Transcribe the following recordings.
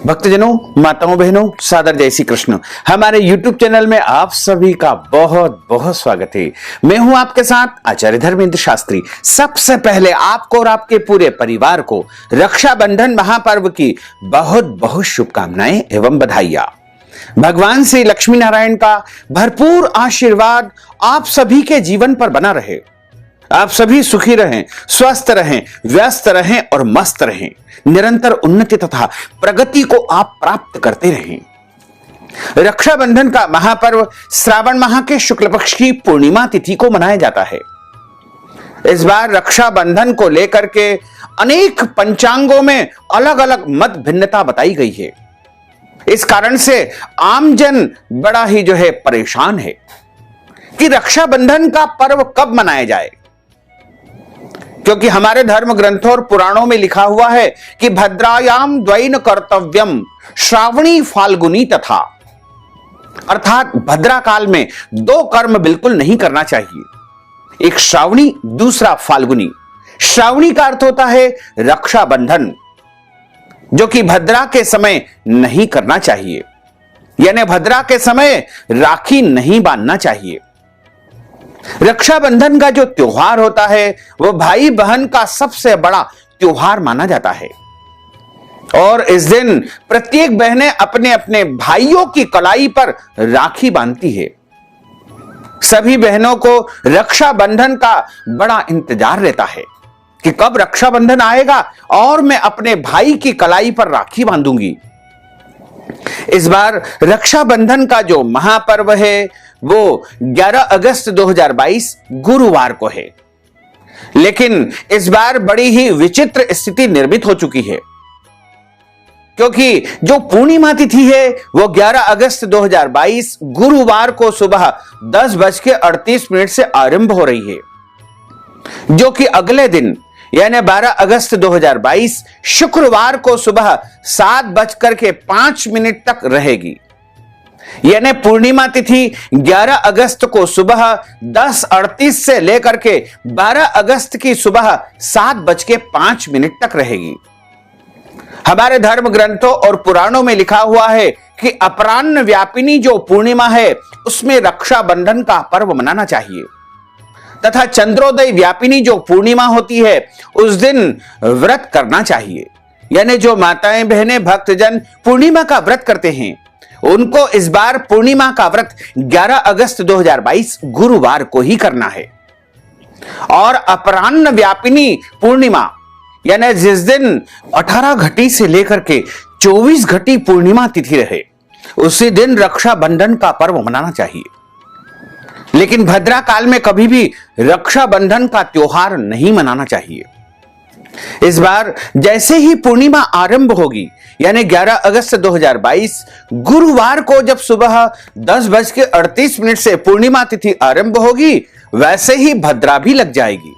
भक्तजनों, माताओं, बहनों, सादर जय श्री कृष्ण। हमारे YouTube चैनल में आप सभी का बहुत बहुत स्वागत है। मैं हूं आपके साथ आचार्य धर्मेंद्र शास्त्री। सबसे पहले आपको और आपके पूरे परिवार को रक्षाबंधन महापर्व की बहुत बहुत शुभकामनाएं एवं बधाइयां। भगवान श्री लक्ष्मी नारायण का भरपूर आशीर्वाद आप सभी के जीवन पर बना रहे। आप सभी सुखी रहें, स्वस्थ रहें, व्यस्त रहें और मस्त रहें। निरंतर उन्नति तथा प्रगति को आप प्राप्त करते रहें। रक्षाबंधन का महापर्व श्रावण माह के शुक्ल पक्ष की पूर्णिमा तिथि को मनाया जाता है। इस बार रक्षाबंधन को लेकर के अनेक पंचांगों में अलग अलग मत भिन्नता बताई गई है। इस कारण से आमजन बड़ा ही परेशान है कि रक्षाबंधन का पर्व कब मनाया जाए, क्योंकि हमारे धर्म ग्रंथों और पुराणों में लिखा हुआ है कि भद्रायाम द्वैन कर्तव्यम श्रावणी फाल्गुनी तथा, अर्थात भद्रा काल में दो कर्म बिल्कुल नहीं करना चाहिए, एक श्रावणी दूसरा फाल्गुनी। श्रावणी का अर्थ होता है रक्षाबंधन, जो कि भद्रा के समय नहीं करना चाहिए, यानी भद्रा के समय राखी नहीं बांधना चाहिए। रक्षाबंधन का जो त्योहार होता है वो भाई बहन का सबसे बड़ा त्योहार माना जाता है और इस दिन प्रत्येक बहनें अपने अपने भाइयों की कलाई पर राखी बांधती है। सभी बहनों को रक्षाबंधन का बड़ा इंतजार रहता है कि कब रक्षाबंधन आएगा और मैं अपने भाई की कलाई पर राखी बांधूंगी। इस बार रक्षाबंधन का जो महापर्व है वो 11 अगस्त 2022 गुरुवार को है, लेकिन इस बार बड़ी ही विचित्र स्थिति निर्मित हो चुकी है, क्योंकि जो पूर्णिमा तिथि है वो 11 अगस्त 2022 गुरुवार को सुबह 10:38 से आरंभ हो रही है, जो कि अगले दिन यानी 12 अगस्त 2022 शुक्रवार को सुबह 7:05 तक रहेगी। यानी पूर्णिमा तिथि 11 अगस्त को सुबह 10:38 से लेकर के 12 अगस्त की सुबह 7:05 तक रहेगी। हमारे धर्म ग्रंथों और पुराणों में लिखा हुआ है कि अपराह्न व्यापिनी जो पूर्णिमा है उसमें रक्षाबंधन का पर्व मनाना चाहिए, तथा चंद्रोदय व्यापिनी जो पूर्णिमा होती है उस दिन व्रत करना चाहिए। यानी जो माताएं बहनें भक्तजन पूर्णिमा का व्रत करते हैं उनको इस बार पूर्णिमा का व्रत 11 अगस्त 2022 गुरुवार को ही करना है। और अपराह्न व्यापिनी पूर्णिमा यानी जिस दिन 18 घटी से लेकर के 24 घटी पूर्णिमा तिथि रहे उसी दिन रक्षाबंधन का पर्व मनाना चाहिए। लेकिन भद्रा काल में कभी भी रक्षाबंधन का त्योहार नहीं मनाना चाहिए। इस बार जैसे ही पूर्णिमा आरंभ होगी यानी 11 अगस्त 2022 गुरुवार को जब सुबह 10:38 से पूर्णिमा तिथि आरंभ होगी, वैसे ही भद्रा भी लग जाएगी।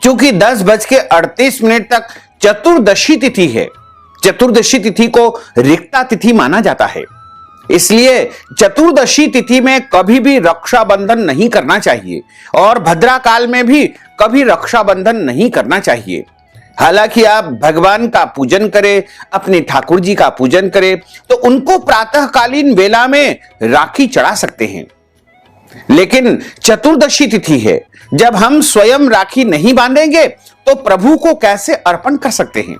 क्योंकि 10:38 तक चतुर्दशी तिथि है। चतुर्दशी तिथि को रिक्ता तिथि माना जाता है, इसलिए चतुर्दशी तिथि में कभी भी रक्षाबंधन नहीं करना चाहिए और भद्रा काल में भी कभी रक्षाबंधन नहीं करना चाहिए। हालांकि आप भगवान का पूजन करें, अपने ठाकुर जी का पूजन करें तो उनको प्रातःकालीन वेला में राखी चढ़ा सकते हैं। लेकिन चतुर्दशी तिथि है, जब हम स्वयं राखी नहीं बांधेंगे तो प्रभु को कैसे अर्पण कर सकते हैं।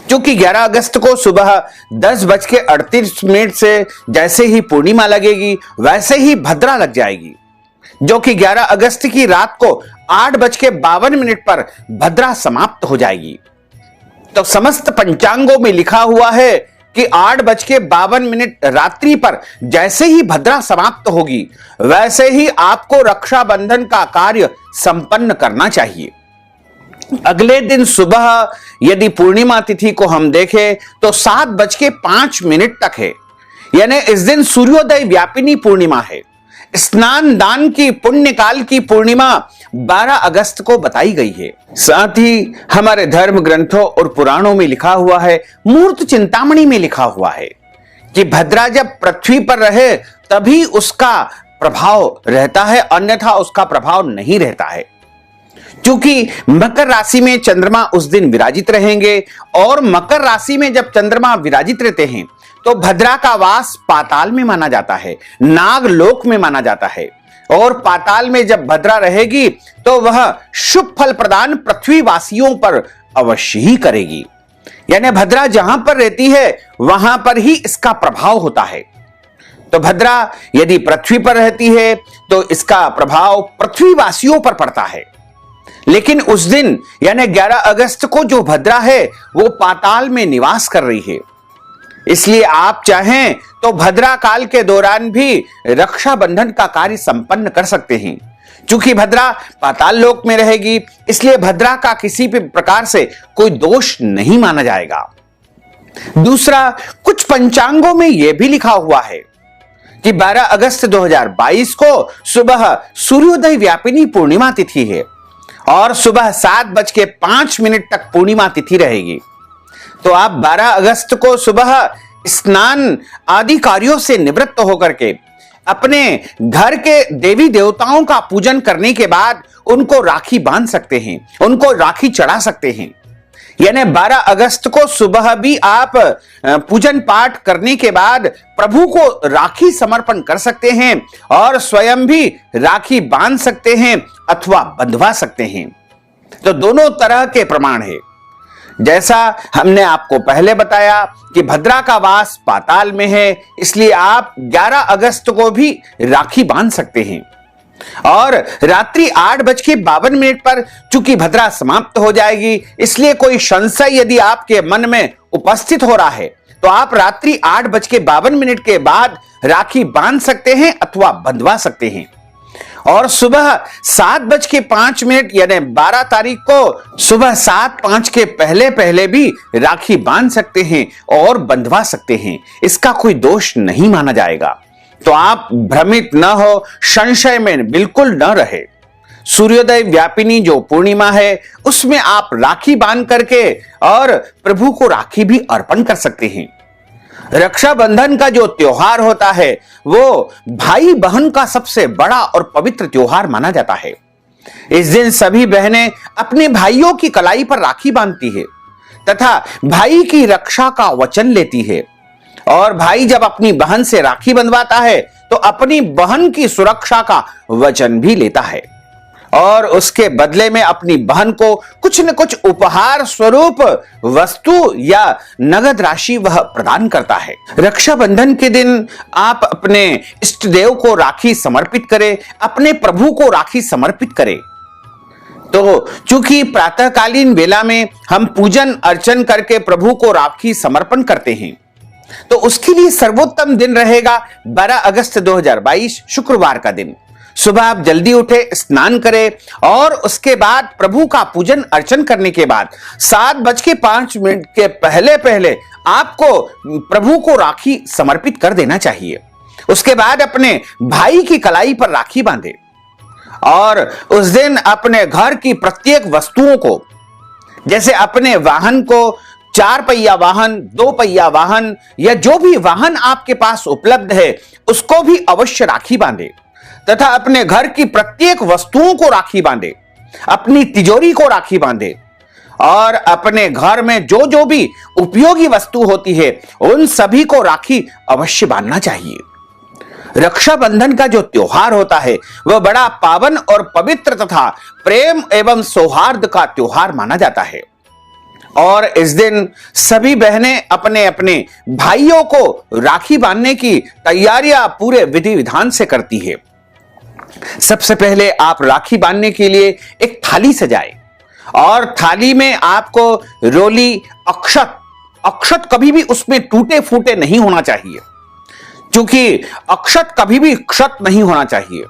क्योंकि 11 अगस्त को सुबह 10:38 से जैसे ही पूर्णिमा लगेगी वैसे ही भद्रा लग जाएगी, जो कि 11 अगस्त की रात को 8:52 पर भद्रा समाप्त हो जाएगी। तो समस्त पंचांगों में लिखा हुआ है कि 8:52 रात्रि पर जैसे ही भद्रा समाप्त होगी वैसे ही आपको रक्षाबंधन का कार्य संपन्न करना चाहिए। अगले दिन सुबह यदि पूर्णिमा तिथि को हम देखें तो 7:05 तक है, यानी इस दिन सूर्योदय व्यापिनी पूर्णिमा है। स्नान दान की पुण्य काल की पूर्णिमा 12 अगस्त को बताई गई है। साथ ही हमारे धर्म ग्रंथों और पुराणों में लिखा हुआ है, मूर्त चिंतामणि में लिखा हुआ है कि भद्रा जब पृथ्वी पर रहे तभी उसका प्रभाव रहता है, अन्यथा उसका प्रभाव नहीं रहता है। क्योंकि मकर राशि में चंद्रमा उस दिन विराजित रहेंगे और मकर राशि में जब चंद्रमा विराजित रहते हैं तो भद्रा का वास पाताल में माना जाता है, नागलोक में माना जाता है। और पाताल में जब भद्रा रहेगी तो वह शुभ फल प्रदान पृथ्वी वासियों पर अवश्य ही करेगी। यानी भद्रा जहां पर रहती है वहां पर ही इसका प्रभाव होता है। तो भद्रा यदि पृथ्वी पर रहती है तो इसका प्रभाव पृथ्वी वासियों पर पड़ता है। लेकिन उस दिन यानी 11 अगस्त को जो भद्रा है वो पाताल में निवास कर रही है। इसलिए आप चाहें तो भद्रा काल के दौरान भी रक्षाबंधन का कार्य संपन्न कर सकते हैं। चूंकि भद्रा पाताल लोक में रहेगी इसलिए भद्रा का किसी भी प्रकार से कोई दोष नहीं माना जाएगा। दूसरा, कुछ पंचांगों में यह भी लिखा हुआ है कि 12 अगस्त 2022 को सुबह सूर्योदय व्यापिनी पूर्णिमा तिथि है और सुबह 7:05 तक पूर्णिमा तिथि रहेगी। तो आप 12 अगस्त को सुबह स्नान आदि कार्यों से निवृत्त होकर के अपने घर के देवी देवताओं का पूजन करने के बाद उनको राखी बांध सकते हैं, उनको राखी चढ़ा सकते हैं। यानी 12 अगस्त को सुबह भी आप पूजन पाठ करने के बाद प्रभु को राखी समर्पण कर सकते हैं और स्वयं भी राखी बांध सकते हैं अथवा बंधवा सकते हैं। तो दोनों तरह के प्रमाण है। जैसा हमने आपको पहले बताया कि भद्रा का वास पाताल में है, इसलिए आप 11 अगस्त को भी राखी बांध सकते हैं। और रात्रि 8:52 पर चूंकि भद्रा समाप्त हो जाएगी, इसलिए कोई संशय यदि आपके मन में उपस्थित हो रहा है तो आप रात्रि 8:52 के बाद राखी बांध सकते हैं अथवा बंधवा सकते हैं। और सुबह 7:05 यानी 12 तारीख को सुबह 7:05 के पहले पहले भी राखी बांध सकते हैं और बंधवा सकते हैं। इसका कोई दोष नहीं माना जाएगा। तो आप भ्रमित न हो, संशय में बिल्कुल न रहे। सूर्योदय व्यापिनी जो पूर्णिमा है उसमें आप राखी बांध करके और प्रभु को राखी भी अर्पण कर सकते हैं। रक्षाबंधन का जो त्योहार होता है वो भाई बहन का सबसे बड़ा और पवित्र त्योहार माना जाता है। इस दिन सभी बहनें अपने भाइयों की कलाई पर राखी बांधती है तथा भाई की रक्षा का वचन लेती है। और भाई जब अपनी बहन से राखी बंधवाता है तो अपनी बहन की सुरक्षा का वचन भी लेता है और उसके बदले में अपनी बहन को कुछ न कुछ उपहार स्वरूप वस्तु या नगद राशि वह प्रदान करता है। रक्षाबंधन के दिन आप अपने इष्ट देव को राखी समर्पित करें, अपने प्रभु को राखी समर्पित करें। तो चूंकि प्रातःकालीन वेला में हम पूजन अर्चन करके प्रभु को राखी समर्पण करते हैं, तो उसके लिए सर्वोत्तम दिन रहेगा 12 अगस्त 2022 शुक्रवार का दिन। सुबह आप जल्दी उठे, स्नान करें और उसके बाद प्रभु का पूजन अर्चन करने के बाद 7:05 के पहले पहले आपको प्रभु को राखी समर्पित कर देना चाहिए। उसके बाद अपने भाई की कलाई पर राखी बांधे और उस दिन अपने घर की प्रत्येक वस्तुओं को, जैसे अपने वाहन को, 4 पहिया वाहन, 2 पहिया वाहन या जो भी वाहन आपके पास उपलब्ध है उसको भी अवश्य राखी बांधे तथा अपने घर की प्रत्येक वस्तुओं को राखी बांधे, अपनी तिजोरी को राखी बांधे और अपने घर में जो जो भी उपयोगी वस्तु होती है उन सभी को राखी अवश्य बांधना चाहिए। रक्षाबंधन का जो त्योहार होता है वह बड़ा पावन और पवित्र तथा प्रेम एवं सौहार्द का त्योहार माना जाता है और इस दिन सभी बहनें अपने अपने भाइयों को राखी बांधने की तैयारियां पूरे विधि विधान से करती है। सबसे पहले आप राखी बांधने के लिए एक थाली सजाएं और थाली में आपको रोली, अक्षत कभी भी उसमें टूटे फूटे नहीं होना चाहिए, क्योंकि अक्षत कभी भी क्षत नहीं होना चाहिए।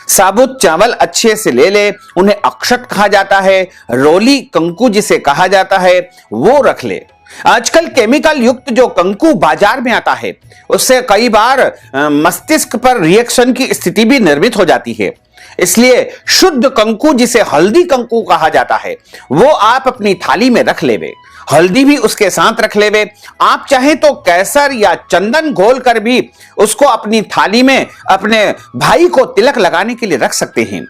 साबुत चावल अच्छे से ले ले, उन्हें अक्षत कहा जाता है। रोली, कंकु जिसे कहा जाता है वो रख ले। आजकल केमिकल युक्त जो कंकु बाजार में आता है उससे कई बार मस्तिष्क पर रिएक्शन की स्थिति भी निर्मित हो जाती है, इसलिए शुद्ध कंकु जिसे हल्दी कंकु कहा जाता है वो आप अपनी थाली में रख लेवे। हल्दी भी उसके साथ रख लेवे। आप चाहे तो केसर या चंदन घोल कर भी उसको अपनी थाली में अपने भाई को तिलक लगाने के लिए रख सकते हैं।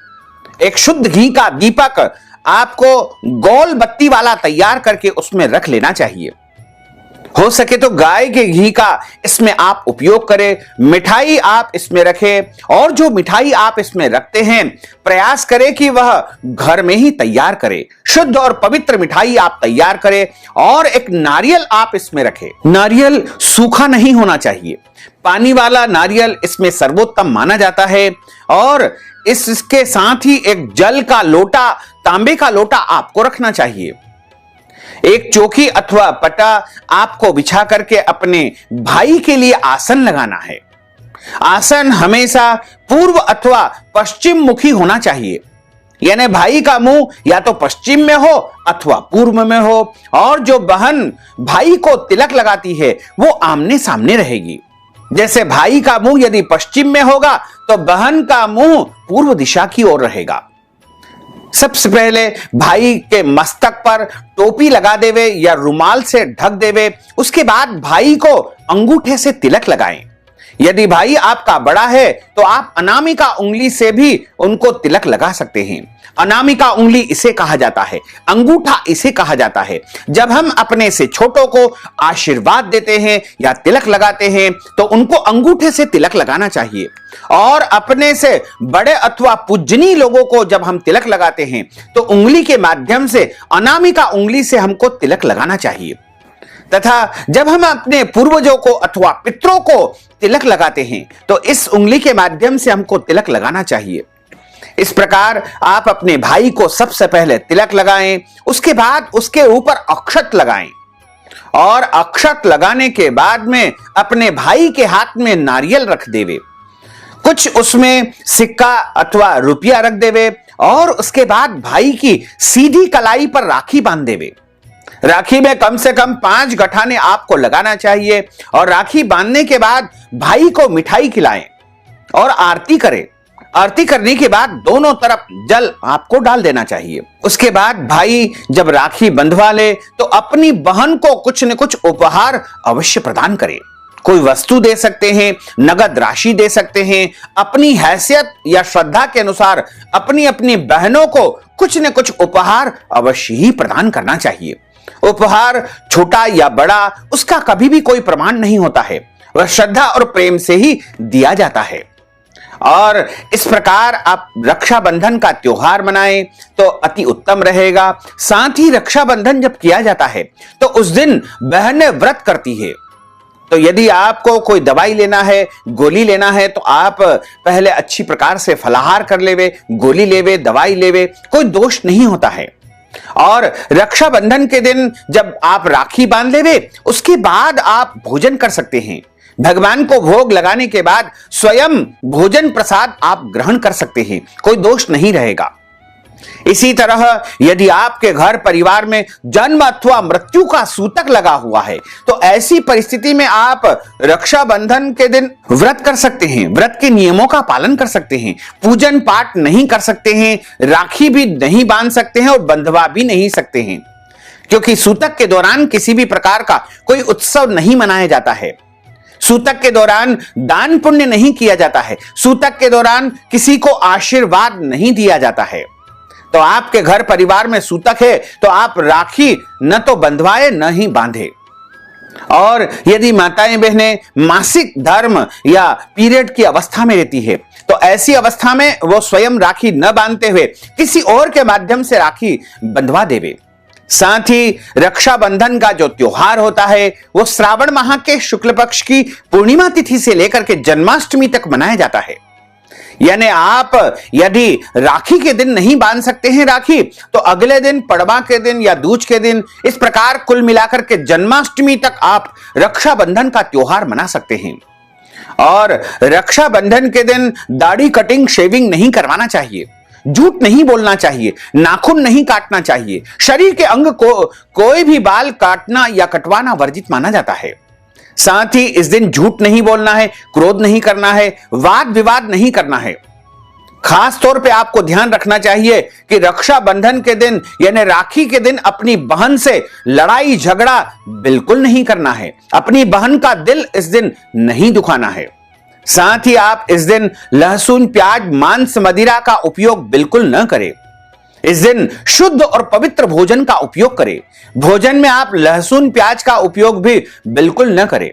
एक शुद्ध घी का दीपक आपको गोल बत्ती वाला तैयार करके उसमें रख लेना चाहिए। हो सके तो गाय के घी का इसमें आप उपयोग करें। मिठाई आप इसमें रखें और जो मिठाई आप इसमें रखते हैं प्रयास करें कि वह घर में ही तैयार करें। शुद्ध और पवित्र मिठाई आप तैयार करें और एक नारियल आप इसमें रखें। नारियल सूखा नहीं होना चाहिए, पानी वाला नारियल इसमें सर्वोत्तम माना जाता है। और इसके साथ ही एक जल का लोटा, तांबे का लोटा आपको रखना चाहिए। एक चौकी अथवा पटा आपको बिछा करके अपने भाई के लिए आसन लगाना है। आसन हमेशा पूर्व अथवा पश्चिम मुखी होना चाहिए, यानी भाई का मुंह या तो पश्चिम में हो अथवा पूर्व में हो, और जो बहन भाई को तिलक लगाती है वो आमने सामने रहेगी। जैसे भाई का मुंह यदि पश्चिम में होगा तो बहन का मुंह पूर्व दिशा की ओर रहेगा। सबसे पहले भाई के मस्तक पर टोपी लगा देवे या रुमाल से ढक देवे। उसके बाद भाई को अंगूठे से तिलक लगाएं। यदि भाई आपका बड़ा है तो आप अनामिका उंगली से भी उनको तिलक लगा सकते हैं। अनामिका उंगली इसे कहा जाता है, अंगूठा इसे कहा जाता है। जब हम अपने से छोटों को आशीर्वाद देते हैं या तिलक लगाते हैं तो उनको अंगूठे से तिलक लगाना चाहिए। और अपने से बड़े अथवा पूजनीय लोगों को जब हम तिलक लगाते हैं तो उंगली के माध्यम से, अनामिका उंगली से हमको तिलक लगाना चाहिए। तथा जब हम अपने पूर्वजों को अथवा पितरों को तिलक लगाते हैं तो इस उंगली के माध्यम से हमको तिलक लगाना चाहिए। इस प्रकार आप अपने भाई को सबसे पहले तिलक लगाएं, उसके बाद उसके ऊपर अक्षत लगाएं और अक्षत लगाने के बाद में अपने भाई के हाथ में नारियल रख देवे, कुछ उसमें सिक्का अथवा रुपया रख देवे और उसके बाद भाई की सीधी कलाई पर राखी बांध देवे। राखी में कम से कम 5 गठाने आपको लगाना चाहिए और राखी बांधने के बाद भाई को मिठाई खिलाएं और आरती करें। आरती करने के बाद दोनों तरफ जल आपको डाल देना चाहिए। उसके बाद भाई जब राखी बंधवा ले तो अपनी बहन को कुछ न कुछ उपहार अवश्य प्रदान करें। कोई वस्तु दे सकते हैं, नगद राशि दे सकते हैं। अपनी हैसियत या श्रद्धा के अनुसार अपनी अपनी बहनों को कुछ न कुछ उपहार अवश्य ही प्रदान करना चाहिए। उपहार छोटा या बड़ा उसका कभी भी कोई प्रमाण नहीं होता है, वह श्रद्धा और प्रेम से ही दिया जाता है। और इस प्रकार आप रक्षाबंधन का त्योहार मनाएं तो अति उत्तम रहेगा। साथ ही रक्षाबंधन जब किया जाता है तो उस दिन बहनें व्रत करती है। तो यदि आपको कोई दवाई लेना है, गोली लेना है तो आप पहले अच्छी प्रकार से फलाहार कर लेवे, गोली लेवे, दवाई लेवे, कोई दोष नहीं होता है। और रक्षाबंधन के दिन जब आप राखी बांध लेवे उसके बाद आप भोजन कर सकते हैं। भगवान को भोग लगाने के बाद स्वयं भोजन प्रसाद आप ग्रहण कर सकते हैं, कोई दोष नहीं रहेगा। इसी तरह यदि आपके घर परिवार में जन्म अथवा मृत्यु का सूतक लगा हुआ है तो ऐसी परिस्थिति में आप रक्षाबंधन के दिन व्रत कर सकते हैं, व्रत के नियमों का पालन कर सकते हैं, पूजन पाठ नहीं कर सकते हैं, राखी भी नहीं बांध सकते हैं और बंधवा भी नहीं सकते हैं, क्योंकि सूतक के दौरान किसी भी प्रकार का कोई उत्सव नहीं मनाया जाता है। सूतक के दौरान दान पुण्य नहीं किया जाता है, सूतक के दौरान किसी को आशीर्वाद नहीं दिया जाता है। तो आपके घर परिवार में सूतक है तो आप राखी न तो बंधवाए न ही बांधे। और यदि माताएं बहनें मासिक धर्म या पीरियड की अवस्था में रहती है तो ऐसी अवस्था में वो स्वयं राखी न बांधते हुए किसी और के माध्यम से राखी बंधवा देवे। साथ ही रक्षाबंधन का जो त्योहार होता है वो श्रावण माह के शुक्ल पक्ष की पूर्णिमा तिथि से लेकर के जन्माष्टमी तक मनाया जाता है। यानी आप यदि राखी के दिन नहीं बांध सकते हैं राखी तो अगले दिन पड़वा के दिन या दूज के दिन, इस प्रकार कुल मिलाकर के जन्माष्टमी तक आप रक्षाबंधन का त्योहार मना सकते हैं। और रक्षाबंधन के दिन दाढ़ी कटिंग शेविंग नहीं करवाना चाहिए, झूठ नहीं बोलना चाहिए, नाखून नहीं काटना चाहिए, शरीर के अंग को कोई भी बाल काटना या कटवाना वर्जित माना जाता है। साथ ही इस दिन झूठ नहीं बोलना है, क्रोध नहीं करना है, वाद विवाद नहीं करना है। खास तौर पे आपको ध्यान रखना चाहिए कि रक्षाबंधन के दिन यानी राखी के दिन अपनी बहन से लड़ाई झगड़ा बिल्कुल नहीं करना है, अपनी बहन का दिल इस दिन नहीं दुखाना है। साथ ही आप इस दिन लहसुन, प्याज, मांस, मदिरा का उपयोग बिल्कुल न करें। इस दिन शुद्ध और पवित्र भोजन का उपयोग करें। भोजन में आप लहसुन प्याज का उपयोग भी बिल्कुल न करें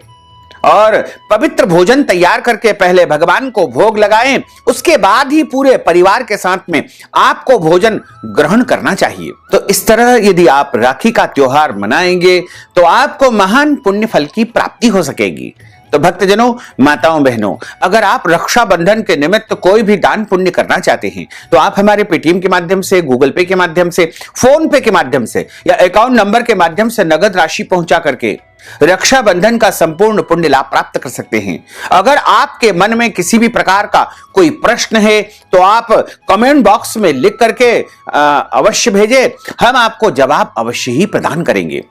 और पवित्र भोजन तैयार करके पहले भगवान को भोग लगाएं, उसके बाद ही पूरे परिवार के साथ में आपको भोजन ग्रहण करना चाहिए। तो इस तरह यदि आप राखी का त्योहार मनाएंगे तो आपको महान पुण्य फल की प्राप्ति हो सकेगी। तो भक्तजनों, माताओं, बहनों, अगर आप रक्षाबंधन के निमित्त कोई भी दान पुण्य करना चाहते हैं तो आप हमारे पेटीएम के माध्यम से, गूगल पे के माध्यम से, फोन पे के माध्यम से या अकाउंट नंबर के माध्यम से नगद राशि पहुंचा करके रक्षाबंधन का संपूर्ण पुण्य लाभ प्राप्त कर सकते हैं। अगर आपके मन में किसी भी प्रकार का कोई प्रश्न है तो आप कमेंट बॉक्स में लिख करके अवश्य भेजें, हम आपको जवाब अवश्य ही प्रदान करेंगे।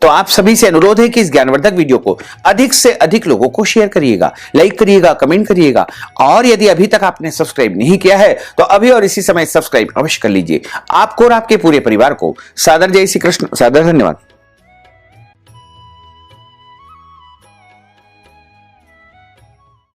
तो आप सभी से अनुरोध है कि इस ज्ञानवर्धक वीडियो को अधिक से अधिक लोगों को शेयर करिएगा, लाइक करिएगा, कमेंट करिएगा और यदि अभी तक आपने सब्सक्राइब नहीं किया है तो अभी और इसी समय सब्सक्राइब अवश्य कर लीजिए। आपको और आपके पूरे परिवार को सादर जय श्री कृष्ण, सादर धन्यवाद।